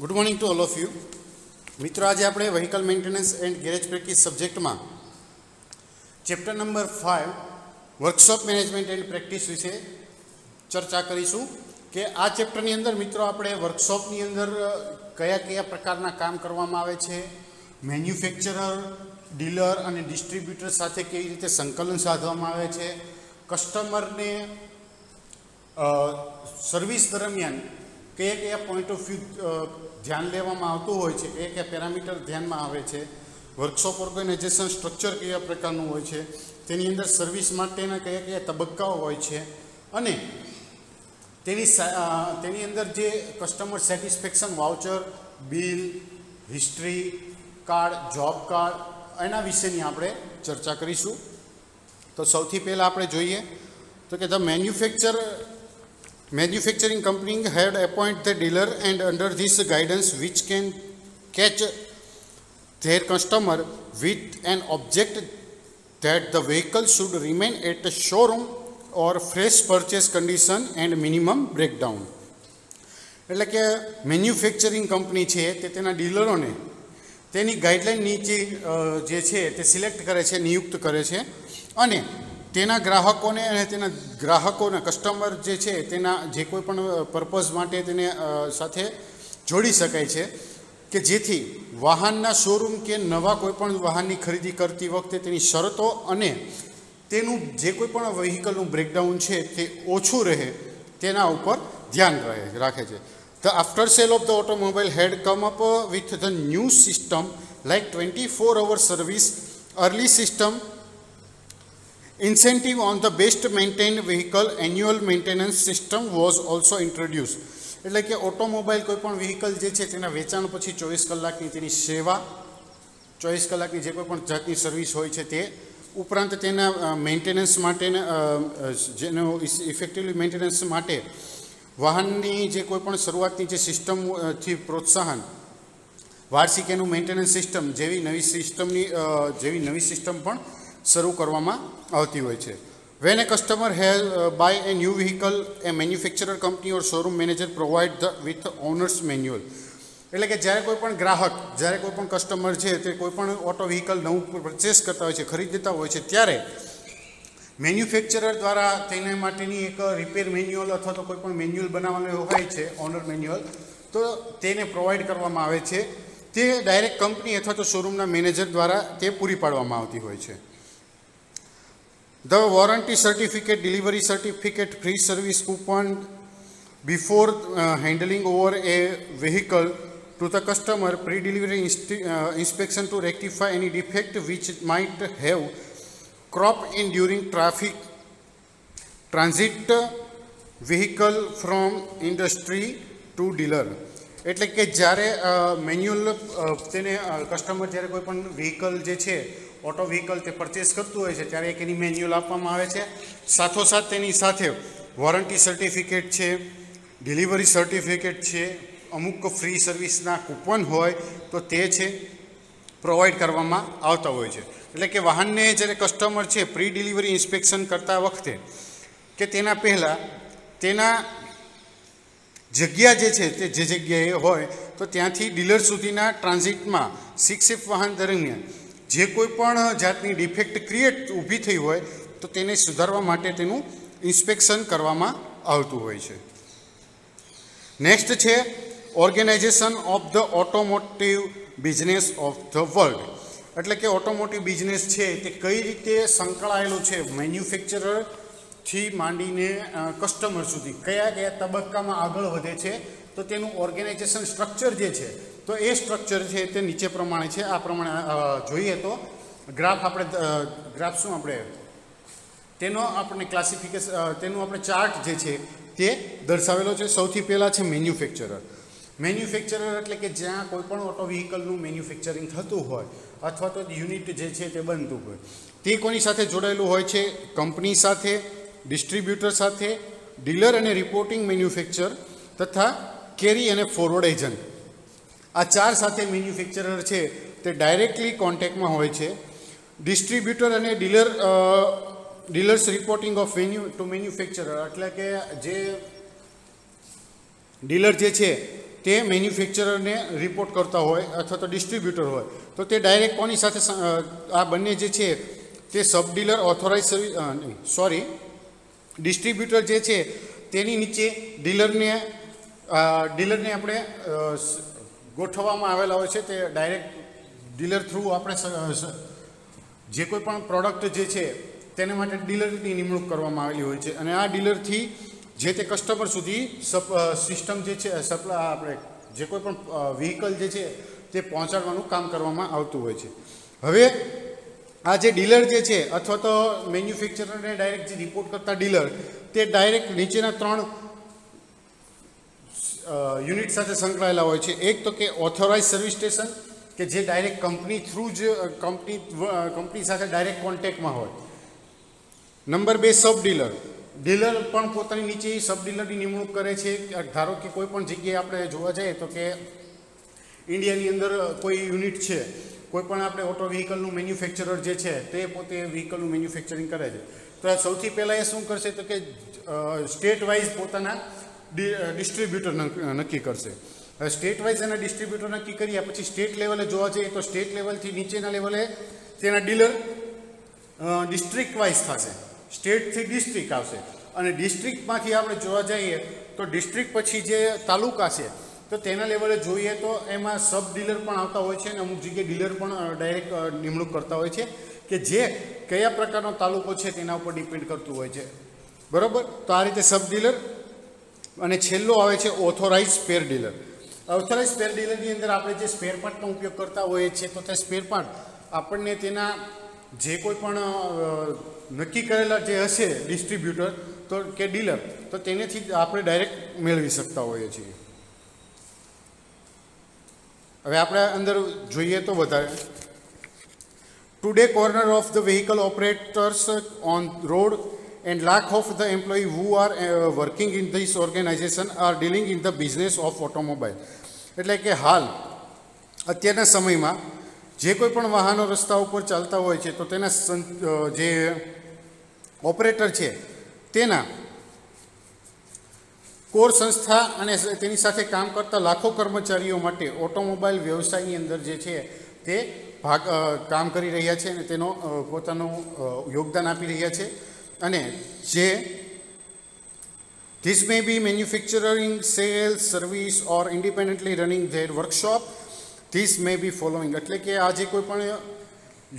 Good morning to all of you मित्रों। आज आप vehicle maintenance and garage practice subject में chapter number 5 workshop management and practice विषे चर्चा करीशुं कि आ चैप्टरनी अंदर मित्रों आपणे वर्कशॉपनी अंदर कया कया प्रकारना काम करवामां आवे छे, मैन्युफेक्चरर, डीलर अने डिस्ट्रीब्यूटर साथे केवी रीते संकलन साधवामां आवे छे, कस्टमरने सर्विस दरमियान कया कया पॉइंट ऑफ व्यू ध्यान लेवामां आवतुं होय छे, कया कया पेरामीटर ध्यानमां आवे छे, वर्कशॉप ऑर्गेनाइजेशन स्ट्रक्चर कया प्रकारनुं होय छे, तेनी अंदर सर्विस माटेना कया कया तबक्काओ होय छे अने तेनी अंदर जे customer satisfaction voucher, bill, history card, job card एना विशेनी आपणे चर्चा करीशुं। तो सौथी पहेला आपणे जोईए तो कि the manufacturing company had appointed the dealer, and under this guidance which can catch their customer with an object that the vehicle should remain at a showroom or fresh purchase condition and minimum breakdown. એટલે કે manufacturing company છે તે તેના ડીલરોને તેની guideline નીચે જે છે તે સિલેક્ટ કરે છે, નિયુક્ત કરે છે અને તેના ગ્રાહકોને અને તેના ગ્રાહકોના કસ્ટમર જે છે તેના જે કોઈ પણ પર્પઝ માટે તેને સાથે જોડી શકાય છે કે જેથી વાહનના શોરૂમ કે નવા કોઈપણ વાહનની ખરીદી કરતી વખતે તેની શરતો અને તેનું જે કોઈ પણ વ્હીકલનું બ્રેકડાઉન છે તે ઓછું રહે તેના ઉપર ધ્યાન રાખે છે. The after sale of the automobile had come up with the new system like 24-hour service, early system, incentive on the best maintained vehicle, annual maintenance system was also introduced. એટલે કે ઓટોમોબાઈલ કોઈપણ vehicle જે છે તેના વેચાણ પછી 24 કલાકની તેની સેવા, 24 કલાકની જે કોઈ પણ જાતની સર્વિસ હોય છે તે ઉપરાંત તેના મેન્ટેનન્સ માટે જેનો ઇફેક્ટિવલી મેન્ટેનન્સ માટે વાહનની જે કોઈ પણ શરૂઆતની જે સિસ્ટમથી પ્રોત્સાહન, વાર્ષિક એનું મેન્ટેનન્સ સિસ્ટમ જેવી નવી સિસ્ટમ પણ શરૂ કરવામાં આવતી હોય છે. When a customer has buy a new vehicle, a manufacturer company or showroom manager provide with owner's manual. એટલે કે જ્યારે કોઈ પણ ગ્રાહક, જ્યારે કોઈ પણ કસ્ટમર છે તે કોઈ પણ ઓટો વ્હીકલ નવું પરચેસ કરતા હોય છે, ખરીદતા હોય છે, ત્યારે મેન્યુફેક્ચરર દ્વારા તેને માટેની એક રિપેર મેન્યુઅલ અથવા તો કોઈ પણ મેન્યુઅલ બનાવવાનું હોય છે, ઓનર મેન્યુઅલ, તો તેને પ્રોવાઈડ કરવામાં આવે છે. તે ડાયરેક્ટ કંપની અથવા તો શોરૂમના મેનેજર દ્વારા તે પૂરી પાડવામાં આવતી હોય છે. The warranty certificate, delivery certificate, free service coupon before handing over a vehicle to the customer, pre-delivery inspection to rectify any defect which might have cropped in during traffic transit vehicle from industry to dealer. એટલે કે જ્યારે manual તેને customer જ્યારે કોઈ પણ vehicle જે છે auto vehicle તે પરચેસ કરતું હોય છે ત્યારે એક એની મેન્યુઅલ આપવામાં આવે છે. સાથોસાથ તેની સાથે વોરંટી સર્ટિફિકેટ છે, ડિલિવરી સર્ટિફિકેટ છે, અમુક ફ્રી સર્વિસના કૂપન હોય તો તે છે પ્રોવાઈડ કરવામાં આવતા હોય છે. એટલે કે વાહનને જ્યારે કસ્ટમર છે પ્રી ડિલિવરી ઇન્સ્પેક્શન કરતા વખતે કે તેના પહેલાં તેના જગ્યા જે છે તે જે જગ્યાએ હોય તો ત્યાંથી ડીલર સુધીના ટ્રાન્ઝિટમાં 6 શિફ્ટ વાહન દરમિયાન જે કોઈ પણ જાતની ડિફેક્ટ ક્રિએટ ઊભી થઈ હોય તો તેને સુધારવા માટે તેનું ઇન્સ્પેક્શન કરવામાં આવતું હોય છે. નેક્સ્ટ છે organisation of the automotive business of the world. એટલે કે ઓટોમોટિવ બિઝનેસ છે તે કઈ રીતે સંકળાયેલું છે મેન્યુફેક્ચરરથી માંડીને કસ્ટમર સુધી, કયા કયા તબક્કામાં આગળ વધે છે, તો તેનું ઓર્ગેનાઇઝેશન સ્ટ્રક્ચર જે છે તો એ સ્ટ્રક્ચર છે તે નીચે પ્રમાણે છે. આ પ્રમાણે જોઈએ તો ગ્રાફ શું આપણે તેનો આપણે ક્લાસિફિકેશન, તેનું આપણે ચાર્ટ જે છે તે દર્શાવેલો છે. સૌથી પહેલાં છે મેન્યુફેક્ચરર. મેન્યુફેક્ચરર એટલે કે જ્યાં કોઈ પણ ઓટો વ્હીકલનું મેન્યુફેક્ચરિંગ થતું હોય અથવા તો યુનિટ જે છે તે બનતું હોય તે કોની સાથે જોડાયેલું હોય છે? કંપની સાથે, ડિસ્ટ્રીબ્યુટર સાથે, ડીલર અને રિપોર્ટિંગ મેન્યુફેક્ચર તથા કેરી અને ફોરવર્ડ એજન્ટ. આ ચાર સાથે મેન્યુફેક્ચરર છે તે ડાયરેક્ટલી કોન્ટેક્ટમાં હોય છે. ડિસ્ટ્રીબ્યુટર અને ડીલર્સ રિપોર્ટિંગ ઓફ મેન્યુફેક્ચરર એટલે કે જે ડીલર જે છે તે મેન્યુફેક્ચરરને રિપોર્ટ કરતા હોય અથવા તો ડિસ્ટ્રીબ્યુટર હોય તો તે ડાયરેક્ટ કોની સાથે આ બંને જે છે તે સબ ડીલર ઓથોરાઇઝ સર્વિસ ડિસ્ટ્રીબ્યુટર જે છે તેની નીચે ડીલરને આપણે ગોઠવવામાં આવેલા હોય છે. તે ડાયરેક્ટ ડીલર થ્રુ આપણે જે કોઈ પણ પ્રોડક્ટ જે છે તેને માટે ડીલરની નિમણૂક કરવામાં આવેલી હોય છે અને આ ડીલરથી જે તે કસ્ટમર સુધી સિસ્ટમ જે છે આપણે જે કોઈ પણ વ્હીકલ જે છે તે પહોંચાડવાનું કામ કરવામાં આવતું હોય છે. હવે આ જે ડીલર જે છે અથવા તો મેન્યુફેક્ચરરને ડાયરેક્ટ જે રિપોર્ટ કરતા ડીલર તે ડાયરેક્ટ નીચેના 3 યુનિટ સાથે સંકળાયેલા હોય છે. એક તો કે ઓથોરાઇઝ સર્વિસ સ્ટેશન કે જે ડાયરેક્ટ કંપની થ્રુ જ કંપની સાથે ડાયરેક્ટ કોન્ટેક્ટમાં હોય. નંબર 2 સબ ડીલર. ડીલર પણ પોતાની નીચે સબ ડીલરની નિમણૂક કરે છે. ધારો કે કોઈ પણ જગ્યાએ આપણે જોવા જઈએ તો કે ઇન્ડિયાની અંદર કોઈ યુનિટ છે, કોઈ પણ આપણે ઓટો વ્હીકલનું મેન્યુફેક્ચરર જે છે તે પોતે વ્હીકલનું મેન્યુફેક્ચરિંગ કરે છે. તો સૌથી પહેલાં એ શું કરશે તો કે સ્ટેટ વાઇઝ પોતાના ડિસ્ટ્રીબ્યુટર નક્કી કરશે. હવે સ્ટેટ વાઇઝ એના ડિસ્ટ્રીબ્યુટર નક્કી કર્યા પછી સ્ટેટ લેવલે જોવા જઈએ તો સ્ટેટ લેવલથી નીચેના લેવલે તેના ડીલર ડિસ્ટ્રિક્ટ વાઇઝ થશે. સ્ટેટથી ડિસ્ટ્રિક્ટ આવશે અને ડિસ્ટ્રિક્ટમાંથી આપણે જોવા જઈએ તો ડિસ્ટ્રિક્ટ પછી જે તાલુકા છે તો તેના લેવલે જોઈએ તો એમાં સબ ડીલર પણ આવતા હોય છે અને અમુક જગ્યાએ ડીલર પણ ડાયરેક્ટ નિમણૂક કરતા હોય છે કે જે કયા પ્રકારનો તાલુકો છે તેના ઉપર ડિપેન્ડ કરતું હોય છે. બરાબર. તો આ રીતે સબ ડીલર અને છેલ્લો આવે છે authorise spare dealer. Authorise spare ડીલરની અંદર આપણે જે સ્પેર પાર્ટનો ઉપયોગ કરતા હોઈએ છીએ તો તે સ્પેર પાર્ટ આપણને તેના જે કોઈ પણ નક્કી કરેલા જે હશે ડિસ્ટ્રીબ્યુટર તો કે ડીલર તો તેનેથી આપણે ડાયરેક્ટ મેળવી શકતા હોઈએ છીએ. હવે આપણે અંદર જોઈએ તો વધારે today corner of the vehicle operators on road and lakh of the employees who are working in this organization are dealing in the business of automobile. એટલે કે હાલ અત્યારના સમયમાં જે કોઈ પણ વાહનો રસ્તા ઉપર ચાલતા હોય છે તો તેના જે ઓપરેટર છે તેના કોર સંસ્થા અને તેની સાથે કામ કરતા લાખો કર્મચારીઓ માટે ઓટોમોબાઈલ વ્યવસાયની અંદર જે છે તે કામ કરી રહ્યા છે અને તેનો પોતાનું યોગદાન આપી રહ્યા છે. અને જે this may be manufacturing, sales, service or independently running their workshop. This may be following. એટલે કે આ જે કોઈ પણ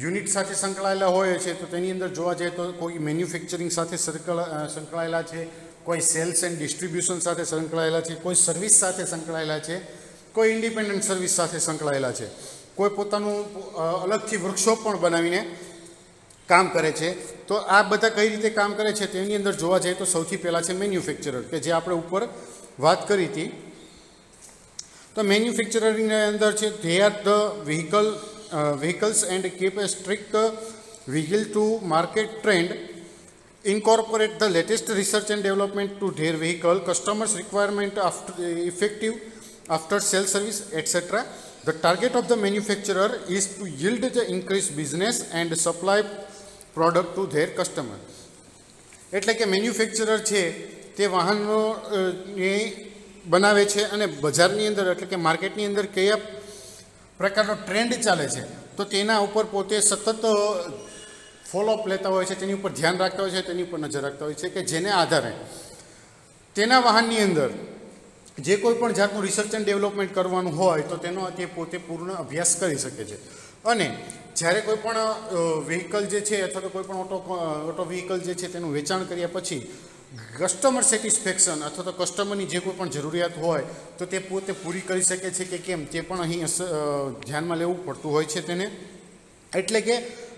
યુનિટ સાથે સંકળાયેલા હોય છે તો તેની અંદર જોવા જઈએ તો કોઈ મેન્યુફેક્ચરિંગ સાથે સંકળાયેલા છે, કોઈ સેલ્સ એન્ડ ડિસ્ટ્રીબ્યુશન સાથે સંકળાયેલા છે, કોઈ સર્વિસ સાથે સંકળાયેલા છે, કોઈ ઇન્ડિપેન્ડન્ટ સર્વિસ સાથે સંકળાયેલા છે, કોઈ પોતાનું અલગથી વર્કશોપ પણ બનાવીને કામ કરે છે. તો આ બધા કઈ રીતે કામ કરે છે તેની અંદર જોવા જઈએ તો સૌથી પહેલાં છે મેન્યુફેક્ચરર કે જે આપણે ઉપર વાત કરી હતી. તો મેન્યુફેક્ચરરની અંદર છે they are the vehicles and keep a strict vigil to market trend, incorporate the latest research and development to their vehicle, customers' requirement after effective after sales service, etc. The target of the manufacturer is to yield the increased business and supply product to their customer. એટલે કે manufacturer છે તે વાહનો બનાવે છે અને બજારની અંદર એટલે કે માર્કેટની અંદર કયા પ્રકારનો ટ્રેન્ડ ચાલે છે તો તેના ઉપર પોતે સતત ફોલોઅપ લેતા હોય છે, તેની ઉપર ધ્યાન રાખતા હોય છે, તેની ઉપર નજર રાખતા હોય છે કે જેને આધારે તેના વાહનની અંદર જે કોઈ પણ જાતનું રિસર્ચ એન્ડ ડેવલપમેન્ટ કરવાનું હોય તો તેનો તે પોતે પૂર્ણ અભ્યાસ કરી શકે છે. અને જ્યારે કોઈ પણ વ્હીકલ જે છે અથવા તો કોઈ પણ ઓટો વ્હીકલ જે છે તેનું વેચાણ કર્યા પછી કસ્ટમર સેટિસ્ફેક્શન અથવા તો કસ્ટમરની જે કોઈ પણ જરૂરિયાત હોય તો તે પોતે પૂરી કરી શકે છે કે કેમ તે પણ અહીં ધ્યાનમાં લેવું પડતું હોય છે તેને. એટલે કે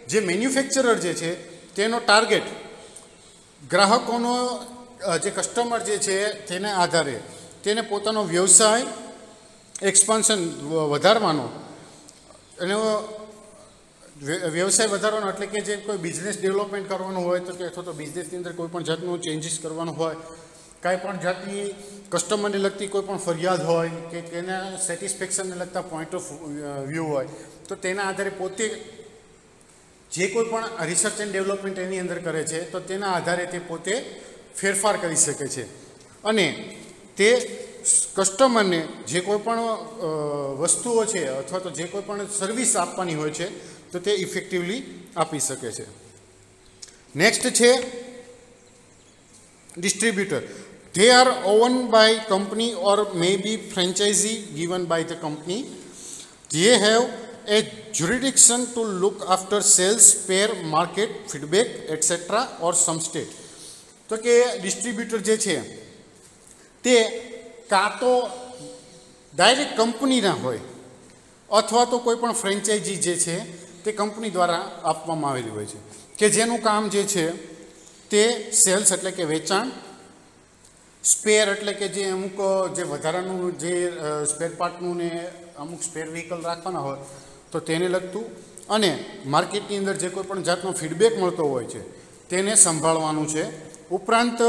જે મેન્યુફેક્ચરર જે છે તેનો ટાર્ગેટ ગ્રાહકોનો જે કસ્ટમર જે છે તેના આધારે તેને પોતાનો વ્યવસાય એક્સપાન્શન વધારવાનો એનો વ્યવસાય વધારવાનો એટલે કે જે કોઈ બિઝનેસ ડેવલપમેન્ટ કરવાનું હોય તો કે અથવા તો બિઝનેસની અંદર કોઈ પણ જાતનું ચેન્જીસ કરવાનું હોય, કાંઈ પણ જાતની કસ્ટમરને લગતી કોઈ પણ ફરિયાદ હોય કે તેના સેટિસ્ફેક્શનને લગતા પોઈન્ટ ઓફ વ્યૂ હોય તો તેના આધારે પોતે જે કોઈ પણ રિસર્ચ એન્ડ ડેવલપમેન્ટ એની અંદર કરે છે તો તેના આધારે તે પોતે ફેરફાર કરી શકે છે અને તે કસ્ટમરને જે કોઈ પણ વસ્તુઓ છે અથવા તો જે કોઈ પણ સર્વિસ આપવાની હોય છે તો તે ઇફેક્ટિવલી આપી શકે છે. નેક્સ્ટ છે distributor. They are owned by company or may be franchisee given by the company. They have a jurisdiction to look after sales, spare, market, feedback, etc. or some state. તો કે distributor જે છે તે કાં તો direct કંપનીના હોય અથવા તો કોઈ પણ ફ્રેન્ચાઇઝી જે છે તે કંપની દ્વારા આપવામાં આવેલી હોય છે કે જેનું કામ જે છે તે સેલ્સ એટલે કે વેચાણ, સ્પેર એટલે કે જે અમુક જે વધારાનું જે સ્પેર પાર્ટનું ને અમુક સ્પેર વ્હીકલ રાખવાના હોય તો તેને લગતું, અને માર્કેટની અંદર જે કોઈ પણ જાતનો ફીડબેક મળતો હોય છે તેને સંભાળવાનું છે. ઉપરાંત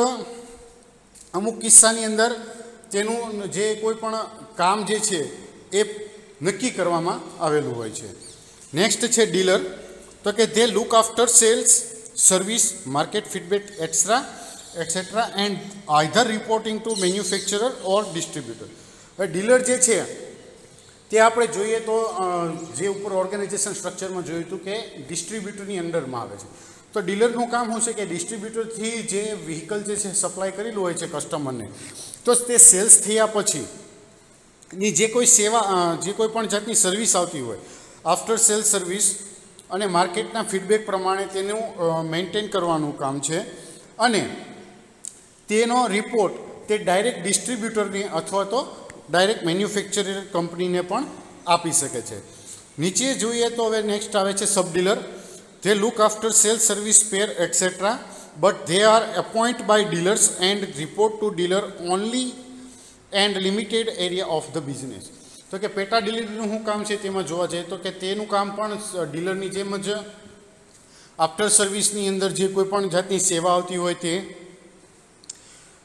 અમુક કિસ્સાની અંદર તેનું જે કોઈ પણ કામ જે છે એ નક્કી કરવામાં આવેલું હોય છે. નેક્સ્ટ છે ડીલર. તો કે they look after sales, service, market, feedback, etc. and either reporting to manufacturer or distributor. હવે ડીલર જે છે તે આપણે જોઈએ તો જે ઉપર ઓર્ગેનાઇઝેશન સ્ટ્રક્ચરમાં જોયું હતું કે ડિસ્ટ્રીબ્યુટરની અંડરમાં આવે છે. તો ડીલરનું કામ શું છે કે ડિસ્ટ્રીબ્યુટરથી જે વ્હીકલ જે છે સપ્લાય કરેલું હોય છે કસ્ટમરને, તો તે સેલ્સ થયા પછી ની જે કોઈ સેવા જે કોઈ પણ જાતની સર્વિસ આવતી હોય, આફ્ટર સેલ્સ સર્વિસ અને માર્કેટના ફીડબેક પ્રમાણે તેનું મેન્ટેન કરવાનું કામ છે. અને તેનો રિપોર્ટ તે ડાયરેક્ટ ડિસ્ટ્રીબ્યુટરને અથવા તો ડાયરેક્ટ મેન્યુફેક્ચરર કંપનીને પણ આપી શકે છે. નીચે જોઈએ તો હવે નેક્સ્ટ આવે છે સબ dealer. They look after sales, service, spare, etc. But they are appointed by dealers and report to dealer only and limited area of the business. તો કે પેટા ડિલિવરીનું શું કામ છે તેમાં જોવા જઈએ તો કે તેનું કામ પણ ડીલરની જેમ જ આફ્ટર સર્વિસની અંદર જે કોઈ પણ જાતની સેવા આવતી હોય તે,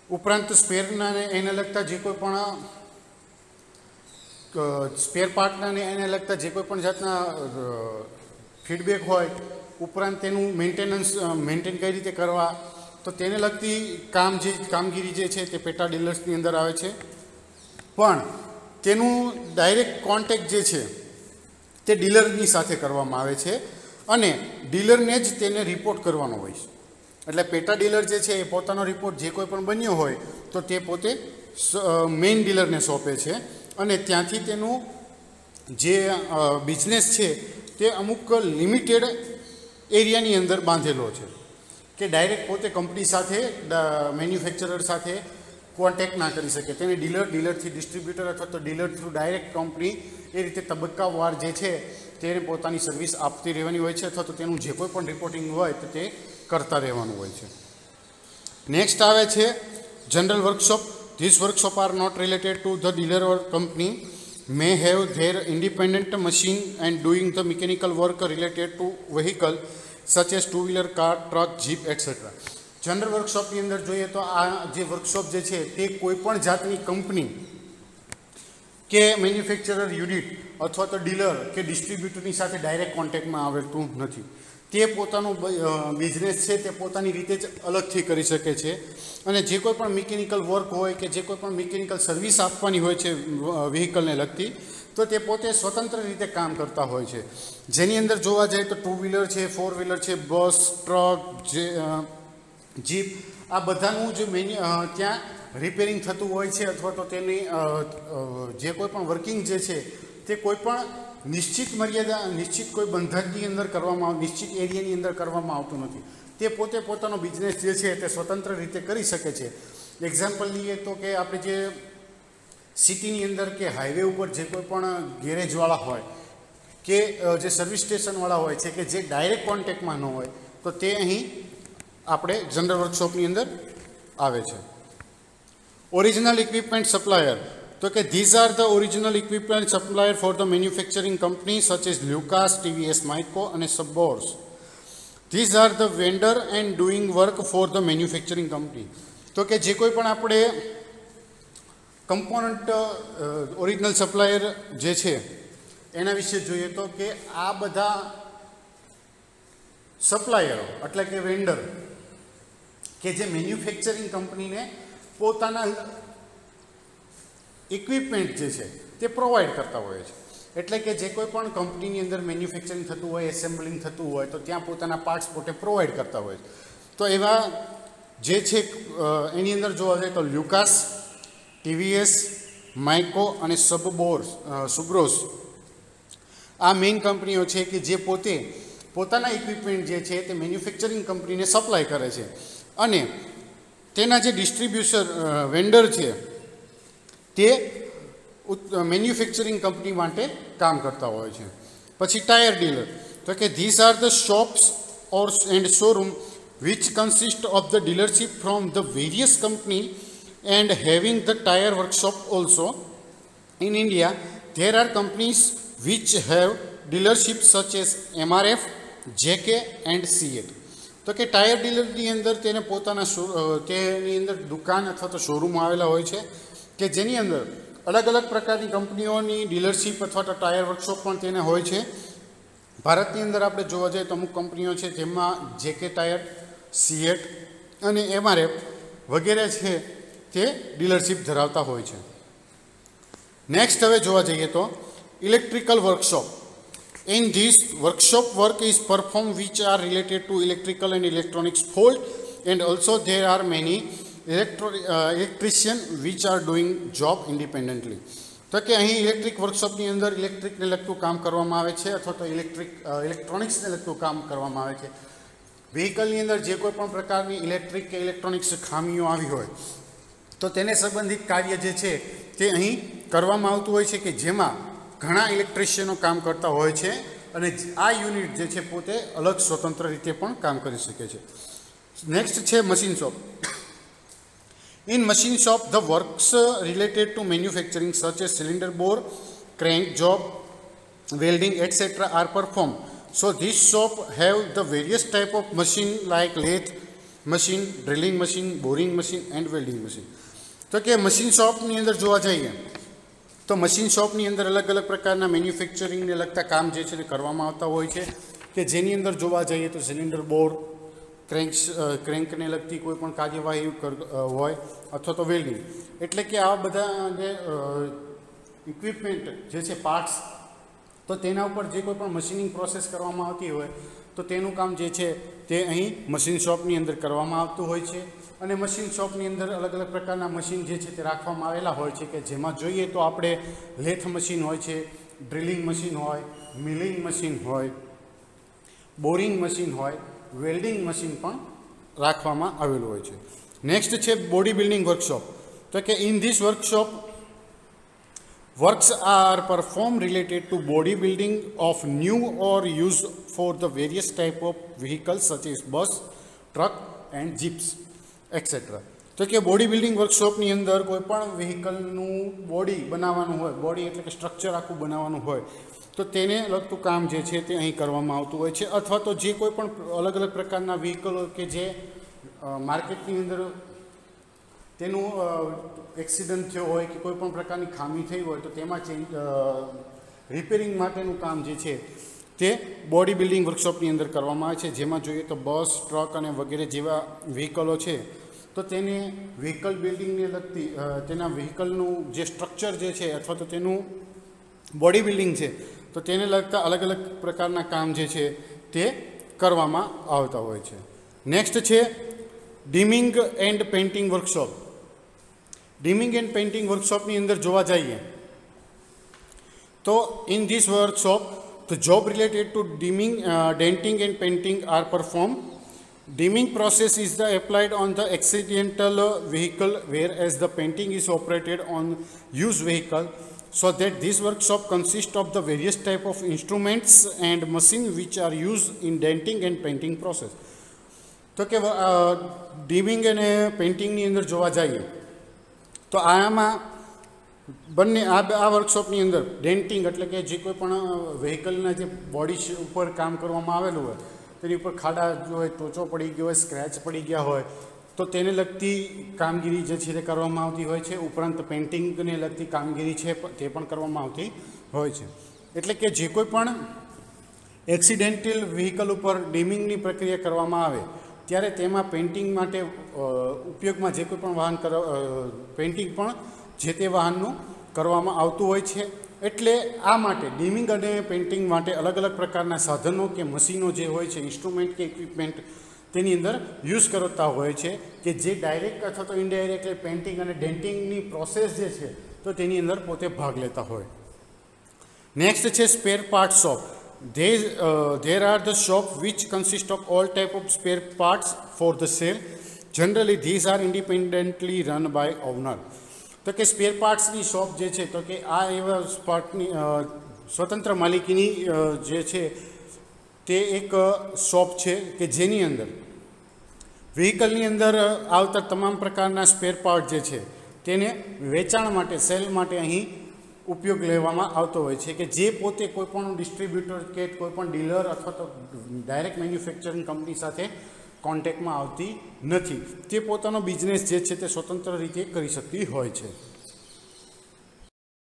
ઉપરાંત સ્પેરના ને એને લગતા જે કોઈ પણ સ્પેર પાર્ટના ને એને લગતા જે કોઈ પણ જાતના ફીડબેક હોય, ઉપરાંત તેનું મેન્ટેન કઈ રીતે કરવા, તો તેને લગતી કામગીરી જે છે તે પેટા ડીલર્સની અંદર આવે છે. પણ તેનું ડાયરેક્ટ કોન્ટેક્ટ જે છે તે ડીલરની સાથે કરવામાં આવે છે અને ડીલરને જ તેને રિપોર્ટ કરવાનો હોય છે. એટલે પેટા ડીલર જે છે એ પોતાનો રિપોર્ટ જે કોઈ પણ બન્યો હોય તો તે પોતે મેઇન ડીલરને સોંપે છે અને ત્યાંથી તેનું જે બિઝનેસ છે તે અમુક લિમિટેડ એરિયાની અંદર બાંધેલો છે કે ડાયરેક્ટ પોતે કંપની સાથે મેન્યુફેક્ચરર સાથે કોન્ટેક્ટ ના કરી શકે. તેને ડીલરથી ડિસ્ટ્રીબ્યુટર અથવા તો ડીલર થ્રુ ડાયરેક્ટ કંપની એ રીતે તબક્કાવાર જે છે તેને પોતાની સર્વિસ આપતી રહેવાની હોય છે અથવા તો તેનું જે કોઈ પણ રિપોર્ટિંગ હોય તો તે કરતા રહેવાનું હોય છે. નેક્સ્ટ આવે છે general workshop. This workshop are not related to the dealer or company, may have their independent machine and doing the mechanical work related to vehicle such as two-wheeler, car, truck, jeep, etc. General વર્કશોપની અંદર જોઈએ તો આ જે workshop જે છે તે કોઈ પણ જાતની કંપની કે મેન્યુફેક્ચરર યુનિટ અથવા તો ડીલર કે ડિસ્ટ્રીબ્યુટરની સાથે ડાયરેક્ટ કોન્ટેક્ટમાં આવતું નથી. તે પોતાનું બિઝનેસ છે તે પોતાની રીતે જ અલગથી કરી શકે છે અને જે કોઈ પણ મિકેનિકલ વર્ક હોય કે જે કોઈ પણ મિકેનિકલ સર્વિસ આપવાની હોય છે વ્હીકલને લગતી, તો તે પોતે સ્વતંત્ર રીતે કામ કરતા હોય છે. જેની અંદર જોવા જાય તો ટુ વ્હીલર છે, ફોર વ્હીલર છે, બસ, ટ્રક, જીપ, આ બધાનું જે ત્યાં રિપેરિંગ થતું હોય છે અથવા તો તેની જે કોઈ પણ વર્કિંગ જે છે તે કોઈ પણ નિશ્ચિત મર્યાદા, નિશ્ચિત કોઈ બંધનની અંદર કરવામાં, નિશ્ચિત એરિયાની અંદર કરવામાં આવતું નથી. તે પોતે પોતાનો બિઝનેસ જે છે તે સ્વતંત્ર રીતે કરી શકે છે. એક્ઝામ્પલ લઈએ તો કે આપણે જે સિટીની અંદર કે હાઈવે ઉપર જે કોઈ પણ ગેરેજવાળા હોય કે જે સર્વિસ સ્ટેશનવાળા હોય છે કે જે ડાયરેક્ટ કોન્ટેક્ટમાં ન હોય તો તે અહીં આપણે જનરલ વર્કશોપની અંદર આવે છે. Original equipment supplier. તો કે these are the original equipment supplier for the manufacturing companies such as Lucas, TVS, Micro અને Subors. These are the vendor and doing work for the manufacturing company. તો કે જે કોઈ પણ આપણે કમ્પોનન્ટ ઓરિજિનલ સપ્લાયર જે છે એના વિશે જોઈએ તો કે આ બધા સપ્લાયરો એટલે કે વેન્ડર કે જે મેન્યુફેક્ચરિંગ કંપનીને પોતાના ઇક્વિપમેન્ટ જે છે તે પ્રોવાઈડ કરતા હોય છે. એટલે કે જે કોઈ પણ કંપનીની અંદર મેન્યુફેક્ચરિંગ થતું હોય, એસેમ્બલિંગ થતું હોય, તો ત્યાં પોતાના પાર્ટ્સ પોતે પ્રોવાઈડ કરતા હોય છે. તો એવા જે છે એની અંદર જોવા જઈએ તો લ્યુકાસ, ટીવીએસ, માઇકો અને સુબ્રોસ આ મેઇન કંપનીઓ છે કે જે પોતાના ઇક્વિપમેન્ટ જે છે તે મેન્યુફેક્ચરિંગ કંપનીને સપ્લાય કરે છે અને તેના જે ડિસ્ટ્રીબ્યુશન વેન્ડર છે તે મેન્યુફેક્ચરિંગ કંપની માટે કામ કરતા હોય છે. પછી ટાયર ડીલર, તો કે this are the shops or and showroom which consist of the dealership from the various company and having the tire workshop also. In India, there are companies which have dealerships such as MRF, JK and C8. તો કે tyre ડીલરની અંદર તેને તેની અંદર દુકાન અથવા તો showroom આવેલા હોય છે કે જેની અંદર અલગ અલગ પ્રકારની કંપનીઓની ડીલરશીપ અથવા તો ટાયર વર્કશોપ પણ તેને હોય છે. ભારતની અંદર આપણે જોવા જઈએ તો અમુક કંપનીઓ છે જેમાં JK ટાયર, C8 અને MRF વગેરે છે તે ડીલરશીપ ધરાવતા હોય છે. નેક્સ્ટ હવે જોવા જઈએ તો electrical workshop. In this workshop work is performed which are related to electrical and electronics fault, and also there are many electrician which are doing job independently. તો કે અહીં ઇલેક્ટ્રિક વર્કશોપની અંદર ઇલેક્ટ્રિકને લગતું કામ કરવામાં આવે છે અથવા તો ઇલેક્ટ્રોનિક્સને લગતું કામ કરવામાં આવે છે. વ્હીકલની અંદર જે કોઈ પણ પ્રકારની ઇલેક્ટ્રિક કે ઇલેક્ટ્રોનિક્સ ખામીઓ આવી હોય તો તેને સંબંધિત કાર્ય જે છે તે અહીં કરવામાં આવતું હોય છે કે જેમાં ઘણા ઇલેક્ટ્રિશિયનો કામ કરતા હોય છે અને આ યુનિટ જે છે પોતે અલગ સ્વતંત્ર રીતે પણ કામ કરી શકે છે. નેક્સ્ટ છે machine shop. In machine shop, the works related to manufacturing such as cylinder bore, crank job, welding, etc. are performed. So this shop have the various type of machine like lathe machine, drilling machine, boring machine and welding machine. તો કે machine શોપની અંદર જોવા જઈએ તો machine શોપની અંદર અલગ અલગ પ્રકારના મેન્યુફેક્ચરિંગને લગતા કામ જે છે તે કરવામાં આવતા હોય છે કે જેની અંદર જોવા જઈએ તો સિલિન્ડર બોર, ક્રેન્કને લગતી કોઈ પણ કાર્યવાહી હોય અથવા તો વેલ્ડિંગ. એટલે કે આ બધા જે ઇક્વિપમેન્ટ જે છે પાર્ટ્સ તો તેના ઉપર જે કોઈ પણ મશીનિંગ પ્રોસેસ કરવામાં આવતી હોય તો તેનું કામ જે છે તે અહીં મશીન શોપની અંદર કરવામાં આવતું હોય છે. અને મશીન શોપની અંદર અલગ અલગ પ્રકારના મશીન જે છે તે રાખવામાં આવેલા હોય છે કે જેમાં જોઈએ તો આપણે લેથ મશીન હોય છે, ડ્રિલિંગ મશીન હોય, મિલિંગ મશીન હોય, બોરિંગ મશીન હોય, વેલ્ડિંગ મશીન પણ રાખવામાં આવેલું હોય છે. નેક્સ્ટ છે બોડી બિલ્ડિંગ વર્કશોપ. તો કે in this workshop works are performed related to body building of new or used for the various type of vehicles such as bus, truck and jeeps etc. તો કે body building વર્કશોપની અંદર કોઈ પણ વ્હીકલનું body બનાવવાનું હોય, body એટલે કે structure આખું બનાવવાનું હોય તો તેને લગતું કામ જે છે તે અહીં કરવામાં આવતું હોય છે. અથવા તો જે કોઈ પણ અલગ અલગ પ્રકારના વ્હીકલો કે જે માર્કેટની અંદર તેનું એક્સિડન્ટ થયો હોય કે કોઈ પણ પ્રકારની ખામી થઈ હોય તો તેમાં રિપેરિંગ માટેનું કામ જે છે તે બોડી બિલ્ડિંગ વર્કશોપની અંદર કરવામાં આવે છે. જેમાં જોઈએ તો બસ, ટ્રક અને વગેરે જેવા વ્હીકલો છે તો તેને વ્હીકલ બિલ્ડિંગને લગતી તેના વ્હીકલનું જે સ્ટ્રક્ચર જે છે અથવા તો તેનું બોડી બિલ્ડિંગ છે તો તેને લગતા અલગ અલગ પ્રકારના કામ જે છે તે કરવામાં આવતા હોય છે. નેક્સ્ટ છે denting and painting workshop. Denting and painting વર્કશોપની અંદર જોવા જઈએ તો in this workshop the job related to dimming, denting and painting are performed. Dimming process is applied on the accidental vehicle, whereas the painting is operated on used vehicle. So that this workshop consists of the various type of instruments and machines which are used in denting and painting process. તો કે ડીમિંગ અને પેઇન્ટિંગની અંદર જોવા જઈએ તો આમાં બંને આ વર્કશોપની અંદર ડેન્ટિંગ એટલે કે જે કોઈ પણ વ્હીકલના જે બોડી ઉપર કામ કરવામાં આવેલું હોય તેની ઉપર ખાડા હોય, ટોચો પડી ગયો હોય, સ્ક્રેચ પડી ગયા હોય તો તેને લગતી કામગીરી જે છે તે કરવામાં આવતી હોય છે. ઉપરાંત પેઇન્ટિંગને લગતી કામગીરી છે તે પણ કરવામાં આવતી હોય છે. એટલે કે જે કોઈ પણ એક્સિડેન્ટલ વ્હીકલ ઉપર ડીમિંગની પ્રક્રિયા કરવામાં આવે ત્યારે તેમાં પેઇન્ટિંગ માટે ઉપયોગમાં જે કોઈ પણ વાહન પેઇન્ટિંગ પણ જે તે વાહનનું કરવામાં આવતું હોય છે। એટલે આ માટે ડીમિંગ અને પેઇન્ટિંગ માટે અલગ અલગ પ્રકારના સાધનો કે મશીનો જે હોય છે, ઇન્સ્ટ્રુમેન્ટ કે ઇક્વિપમેન્ટ તેની અંદર યુઝ કરતા હોય છે કે જે ડાયરેક્ટ અથવા તો ઇનડાયરેક્ટલી પેઇન્ટિંગ અને ડેન્ટિંગની પ્રોસેસ જે છે તો તેની અંદર પોતે ભાગ લેતા હોય। નેક્સ્ટ છે spare part shop. There are the shop which consist of all type of spare parts for the sale. Generally these are independently run by owner. તો કે સ્પેર પાર્ટ્સની શોપ જે છે તો કે આ એવા પાર્ટની સ્વતંત્ર માલિકીની જે છે તે એક શોપ છે કે જેની અંદર વ્હીકલની અંદર આવતા તમામ પ્રકારના સ્પેર પાર્ટ જે છે તેને વેચાણ માટે, સેલ માટે અહીં ઉપયોગ લેવામાં આવતો હોય છે કે જે પોતે કોઈપણ ડિસ્ટ્રીબ્યુટર કે કોઈપણ ડીલર અથવા તો ડાયરેક્ટ મેન્યુફેક્ચરિંગ કંપની સાથે કોન્ટેક્ટમાં આવતી નથી। તે પોતાનો બિઝનેસ જે છે તે સ્વતંત્ર રીતે કરી શકતી હોય છે।